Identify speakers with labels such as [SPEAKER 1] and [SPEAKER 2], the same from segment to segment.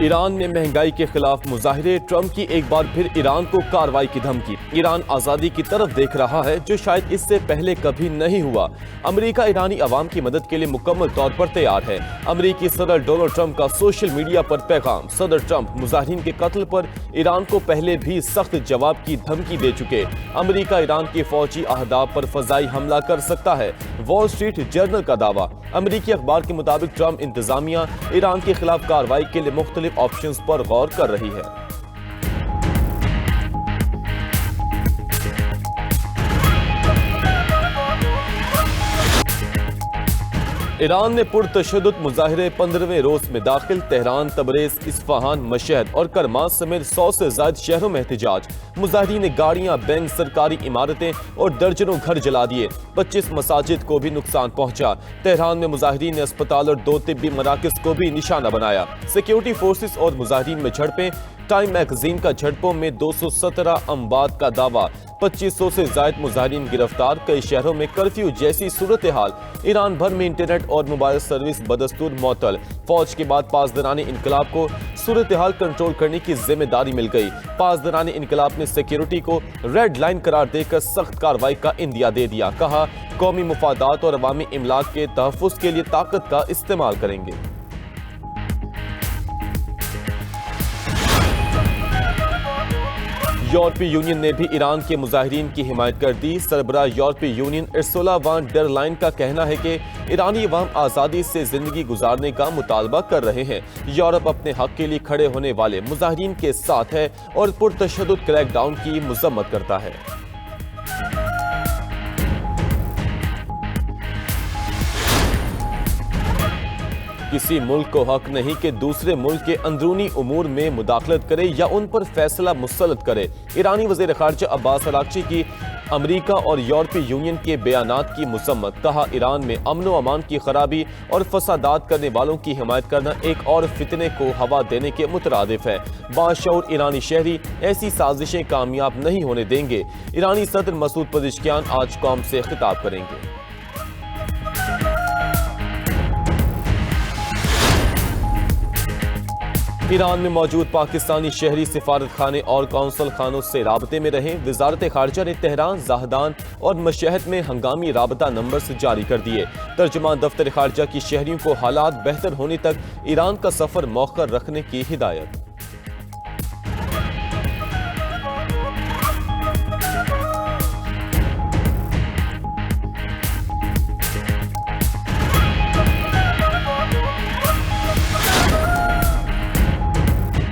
[SPEAKER 1] Iran में महंगाई के खिलाफ मुजाहिरे, ट्रंप की एक बार फिर ईरान को कार्रवाई की धमकी। ईरान आजादी की तरफ देख रहा है जो शायद इससे पहले कभी नहीं हुआ। अमेरिका ईरानी अवाम की मदद के लिए मुकम्मल तौर पर तैयार है। अमेरिकी सदर डोनाल्ड ट्रंप का सोशल मीडिया पर पैगाम। सदर ट्रंप मुजाहिरीन के कत्ल पर ईरान को पहले भी सख्त जवाब की धमकी दे चुके। अमेरिका ईरान के फौजी अहदाफ पर फजाई हमला कर सकता है, वॉल स्ट्रीट जर्नल का दावा। अमेरिकी अखबार के मुताबिक ट्रंप इंतजामिया ईरान के खिलाफ कार्रवाई के लिए मुख्तलिफ ऑप्शंस पर गौर कर रही है। ईरान में पुरतशद्दुद मुजाहिरे 15वें रोज में दाखिल। तेहरान, तबरेज, इस्फहान, मशहद और करमान समेत 100 से ज्यादा शहरों में एहतजाज। मुजाहिरीन ने गाड़ियां, बैंक, सरकारी इमारतें और दर्जनों घर जला दिए। 25 मसाजिद को भी नुकसान पहुंचा। तेहरान में मुजाहिरीन ने अस्पताल और 2 तिब्बी मराकज को भी निशाना बनाया। सिक्योरिटी फोर्सेस और मुजाहिरीन में झड़पें। टाइम मैगजीन का झड़पों में 217 अमवात का दावा। 2500 से ज्यादा मुजाहिरीन गिरफ्तार। कई शहरों में कर्फ्यू जैसी सूरत हाल। ईरान भर में इंटरनेट और मोबाइल सर्विस बदस्तूर मअतल। फौज के बाद पासदाराने इनकलाब को सूरत हाल कंट्रोल करने की जिम्मेदारी मिल गई। पासदाराने इनकलाब ने सिक्योरिटी को रेड लाइन करार देकर सख्त कार्रवाई का इंदिया दे दिया। कहा, कौमी मुफादात और अवामी इमलाक के तहफ़्फ़ुज़ के लिए ताकत का इस्तेमाल करेंगे। यूरोपीय यूनियन ने भी ईरान के मुजाहिरीन की हिमायत कर दी। सरबराह यूरोपीय union Ursula von der Leyen का कहना है कि ईरानी अवाम आज़ादी से जिंदगी गुजारने का मुतालबा कर रहे हैं। यूरोप अपने हक के लिए खड़े होने वाले मुजाहिरीन के साथ है और पुरतशद्दुद क्रैकडाउन की मजम्मत करता है। किसी मुल्क को हक नहीं कि दूसरे मुल्क के अंदरूनी उमूर में मुदाखलत करे या उन पर फैसला मुसल्लत करे। ईरानी वज़ीर ख़ारिजा अब्बास अराग़ची की अमेरिका और यूरोपीय यूनियन के बयानात की मुज़म्मत। कहा, ईरान में अमन व अमान की खराबी और फसादात करने वालों की हिमायत करना एक और फितने को हवा देने के मुतरादिफ है। बाशऊर ईरानी शहरी ऐसी साजिशें कामयाब नहीं होने देंगे। ईरानी सदर मसूद पज़ेश्कियान आज कौम से खिताब करेंगे। ईरान में मौजूद पाकिस्तानी शहरी सिफारत खाने और कौंसल खानों से राबते में रहें। वजारत खारजा ने तेहरान, ज़ाहदान और मशहद में हंगामी राबता नंबर जारी कर दिए। तर्जुमान दफ्तर खारजा की शहरियों को हालात बेहतर होने तक ईरान का सफर मौखर रखने की हिदायत।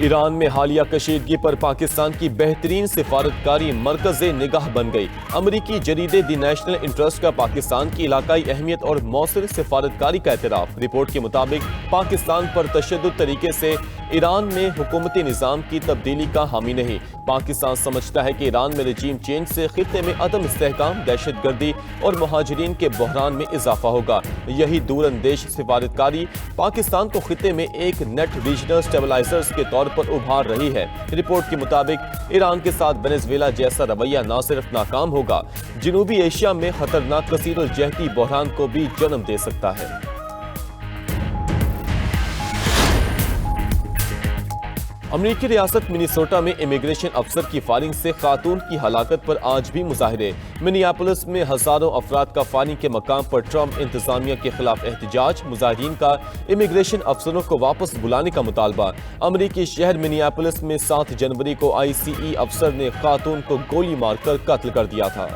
[SPEAKER 1] ईरान में हालिया कशीदगी पर पाकिस्तान की बेहतरीन सिफारतकारी मरकज़े निगाह बन गई। अमरीकी जरीदे दी नेशनल इंटरेस्ट का पाकिस्तान की इलाकाई अहमियत और मौसर सिफारतकारी का एतराफ़। रिपोर्ट के मुताबिक पाकिस्तान पर तशद्दुद तरीके से ईरान में हुकूमती निज़ाम की तब्दीली का हामी नहीं। पाकिस्तान समझता है कि ईरान में रजीम चेंज से खित्ते में अदम इस्तेहकाम, दहशतगर्दी और मुहाजिरीन के बहरान में इजाफा होगा। यही दूरअंदेश सिफारतकारी पाकिस्तान को खित्ते में एक नेट रीजनल स्टेबलाइजर्स के तौर पर उभार रही है। रिपोर्ट के मुताबिक ईरान के साथ वेनेजुएला जैसा रवैया न सिर्फ नाकाम होगा, जनूबी एशिया में खतरनाक कसीरुल जहती बहरान को भी जन्म दे सकता है। अमरीकी रियासत मिनीसोटा में इमिग्रेशन अफसर की फायरिंग से खातून की हलाकत पर आज भी मुजाहिरे। मिनियापोलिस में हजारों अफराद का फायरिंग के मकाम पर ट्रंप इंतजामिया के खिलाफ एहतजाज। मुजाहिरीन का इमिग्रेशन अफसरों को वापस बुलाने का मुतालबा। अमरीकी शहर मिनियापोलिस में 7 जनवरी को ICE अफसर ने खातून को गोली मारकर कत्ल कर दिया था।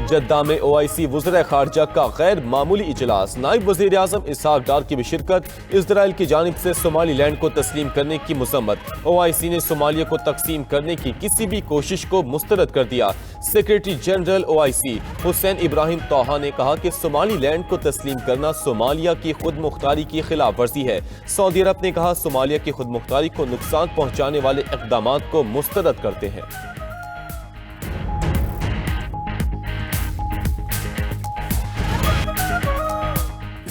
[SPEAKER 1] जद्दा में OIC वज़ीर ख़ारिजा का गैर मामूली इजलास। नायब वज़ीर आज़म इसहाक डार की भी शिरकत। इज़राइल की जानिब से सोमालीलैंड को तस्लीम करने की मुज़म्मत। OIC ने सोमालिया को तकसीम करने की किसी भी कोशिश को मुस्तरद कर दिया। Secretary general OIC Hussain Ibrahim Taha ने कहा कि सोमालीलैंड को तस्लीम करना सोमालिया की खुद मुख्तारी की खिलाफ वर्जी है। सऊदी अरब ने कहा, सोमालिया की खुद मुख्तारी को नुकसान पहुँचाने वाले इक़दाम को मुस्तरद करते हैं।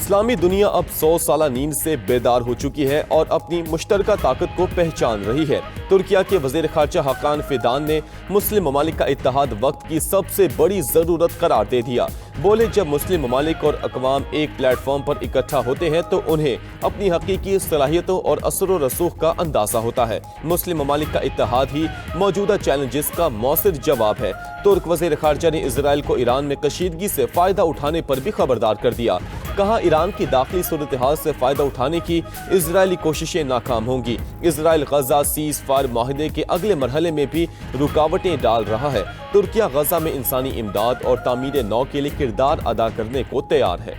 [SPEAKER 1] इस्लामी दुनिया अब 100 साला नींद से बेदार हो चुकी है और अपनी मुश्तरका ताकत को पहचान रही है। तुर्किया के वज़ीर ख़ारजा हकान फिदान ने मुस्लिम ममालिक का इत्तेहाद वक्त की सबसे बड़ी ज़रूरत करार दे दिया। बोले, जब मुस्लिम ममालिक और अक़वाम एक प्लेटफॉर्म पर इकट्ठा होते हैं तो उन्हें अपनी हकीकी सलाहियतों और असर व रसूख का अंदाज़ा होता है। मुस्लिम ममालिक का इत्तेहाद ही मौजूदा चैलेंजेस का मौसर जवाब है। तुर्क वज़ीर ख़ारजा ने इजराइल को ईरान में कशीदगी से फ़ायदा उठाने पर भी खबरदार कर दिया। कहा, ईरान की दाखिली सूरत हाल से फ़ायदा उठाने की इजरायली कोशिशें नाकाम होंगी। इजराइल गजा सीज़ फायर माहिदे के अगले मरहले में भी रुकावटें डाल रहा है। तुर्किया गजा में इंसानी इमदाद और तामीर नौ के लिए किरदार अदा करने को तैयार है।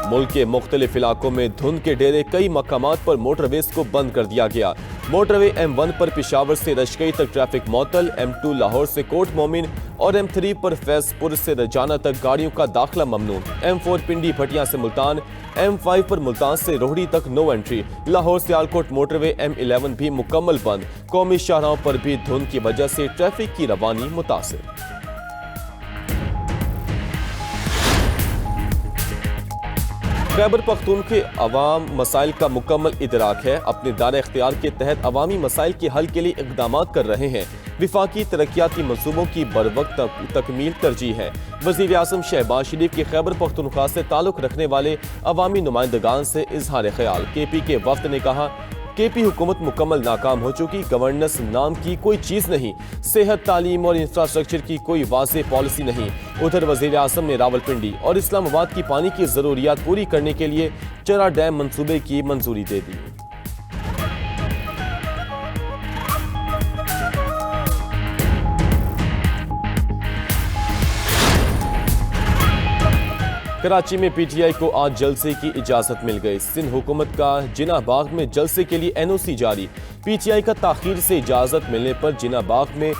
[SPEAKER 1] मुल्क के मुख्तलिफ इलाकों में धुंध के डेरे, कई मकामात पर मोटरवेज को बंद कर दिया गया। मोटरवे M1 पर पिशावर से रशकई तक ट्रैफिक मअतल, M2 लाहौर से कोट मोमिन और M3 पर फैजपुर से रजाना तक गाड़ियों का दाखिला ममनू। M4 पिंडी भटिया से मुल्तान, M5 पर मुल्तान से रोहड़ी तक नो एंट्री। लाहौर से आलकोट मोटरवे M11 भी मुकम्मल बंद। कौमी शाहराहों पर भी धुंध की वजह से ट्रैफिक की रवानी मुतासिर। खैबर पख्तून के अवाम मसाइल का मुकम्मल इदराक है, अपने दायरे इख्तियार के तहत अवामी मसाइल के हल के लिए इक़दाम कर रहे हैं। विफाकी तरक्याती मनसूबों की बरवक्त तकमील तरजीह है। वज़ीर आज़म शहबाज शरीफ के खैबर पख्तूनख्वा से ताल्लुक़ रखने वाले अवामी नुमाइंदगान से इजहार ख्याल। KP के वफ्द ने कहा, KP हुकूमत मुकम्मल नाकाम हो चुकी, गवर्नेंस नाम की कोई चीज़ नहीं, सेहत, तालीम और इंफ्रास्ट्रक्चर की कोई वाज़ेह पॉलिसी नहीं। उधर वज़ीर आज़म ने रावलपिंडी और इस्लामाबाद की पानी की ज़रूरियात पूरी करने के लिए चरा डैम मंसूबे की मंजूरी दे दी। कराची में PTI को आज जलसे की इजाजत मिल गई। सिंध हुकूमत का जिना बाग में जलसे के लिए NOC जारी। PTI का ताखीर से इजाजत मिलने पर जिना बाग में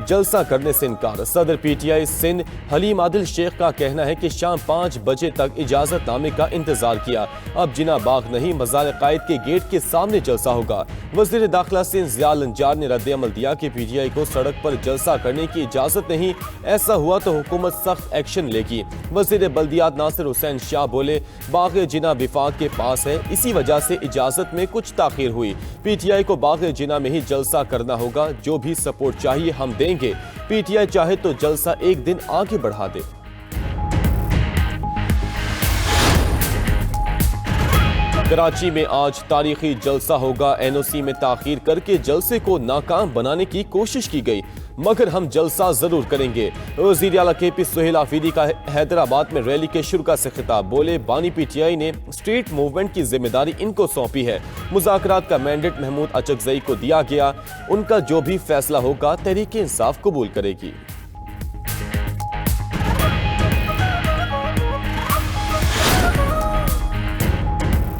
[SPEAKER 1] जलसा करने से इनकार। सदर PTI सिंध हलीम आदिल शेख का कहना है कि शाम 5 बजे तक इजाजत नामे का इंतजार किया। अब जिना बाग नहीं, मज़ार कायद के गेट के सामने जलसा होगा। वज़ीर दाखिला सिंध ज़िया लंजार ने रद्द-ए-अमल दिया कि PTI को सड़क पर जलसा करने की इजाजत नहीं, ऐसा हुआ तो हुकूमत सख्त एक्शन लेगी। वज़ीर बल्दियात नासिर हुसैन शाह बोले, बाग जिना विफाक के पास है, इसी वजह से इजाजत में कुछ ताखीर हुई। PTI को बाग जिना में ही जलसा करना होगा, जो भी सपोर्ट चाहिए हम देंगे। PTI चाहे तो जलसा एक दिन आगे बढ़ा दे। कराची में आज तारीखी जलसा होगा। NOC में ताखीर करके जलसे को नाकाम बनाने की कोशिश की गई, मगर हम जलसा जरूर करेंगे। वज़ीर आला KP सुहेल आफरीदी का हैदराबाद में रैली के शुरा से खिताब। बोले, बानी PTI ने स्ट्रीट मूवमेंट की जिम्मेदारी इनको सौंपी है। मुज़ाकरात का मैंडेट महमूद अचकज़ई को दिया गया, उनका जो भी फैसला होगा तहरीक इंसाफ कबूल करेगी।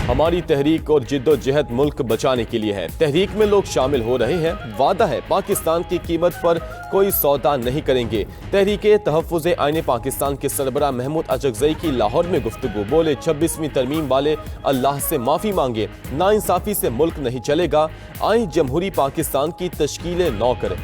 [SPEAKER 1] हमारी तहरीक और जिद्दोजहद मुल्क बचाने के लिए है। तहरीक में लोग शामिल हो रहे हैं। वादा है पाकिस्तान की कीमत पर कोई सौदा नहीं करेंगे। तहरीके तहफ़्फ़ुज़े आईने पाकिस्तान के सरबराह महमूद अचकज़ई की लाहौर में गुफ्तगू। बोले, 26वीं तरमीम वाले अल्लाह से माफ़ी मांगे, नाइंसाफ़ी से मुल्क नहीं चलेगा। आईं जमहूरी पाकिस्तान की तश्कील नौ करें।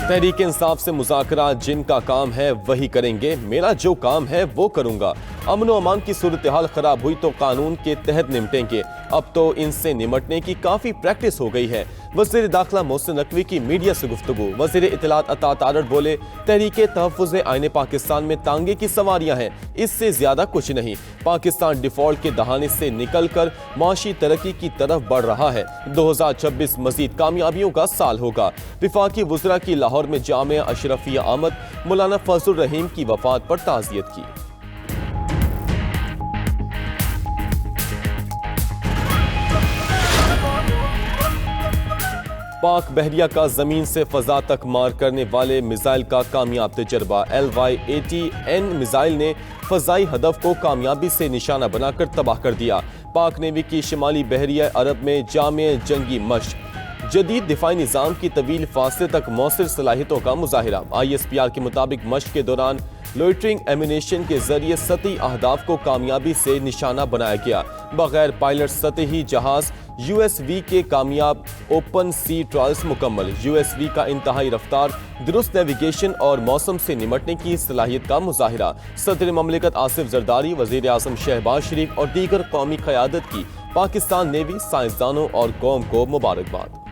[SPEAKER 1] तहरीक इंसाफ से मुज़ाकरा जिनका काम है वही करेंगे, मेरा जो काम है वो करूंगा। अमन व अमान की सूरत हाल खराब हुई तो कानून के तहत निपटेंगे। अब तो इनसे निमटने की काफ़ी प्रैक्टिस हो गई है। वज़ीर दाखिला मोहसिन नकवी की मीडिया से गुफ्तगू। वज़ीर इत्तलात अता तारड़ बोले, तहरीके तहफ़्फ़ुज़े आईने पाकिस्तान में तांगे की सवारियां हैं, इससे ज़्यादा कुछ नहीं। पाकिस्तान डिफ़ॉल्ट के दहाने से निकल कर माशी तरक्की की तरफ बढ़ रहा है। 2026 मज़ीद कामयाबियों का साल होगा। विफाकी वज़रा की लाहौर में जामिया अशरफिया आमद। मौलाना फजलुर रहीम की वफ़ात पर ताज़ियत की। पाक बहरिया का जमीन से फजा तक मार करने वाले मिसाइल का कामयाब तजर्बा। LY-80N मिसाइल ने फजाई हदफ को कामयाबी से निशाना बनाकर तबाह कर दिया। पाक नेवी की शिमाली बहरिया अरब में जामे जंगी मश्क। जदीद दिफाई निज़ाम की तवील फासले तक मौसर सलाहियतों का मुजाहिरा। ISPR के मुताबिक मश्क के दौरान लोइटरिंग एमिनेशन के जरिए सतही अहदाफ को कामयाबी से निशाना बनाया गया। बगैर पायलट सतही जहाज USV के कामयाब ओपन सी ट्रायल्स मुकम्मल। USV का इंतहाई रफ्तार, दुरुस्त नेविगेशन और मौसम से निमटने की सलाहियत का मुजाहिरा। सदर ममलिकत आसिफ जरदारी, वजीर आजम शहबाज शरीफ और दीगर कौमी क़यादत की पाकिस्तान नेवी, साइंसदानों और कौम को मुबारकबाद।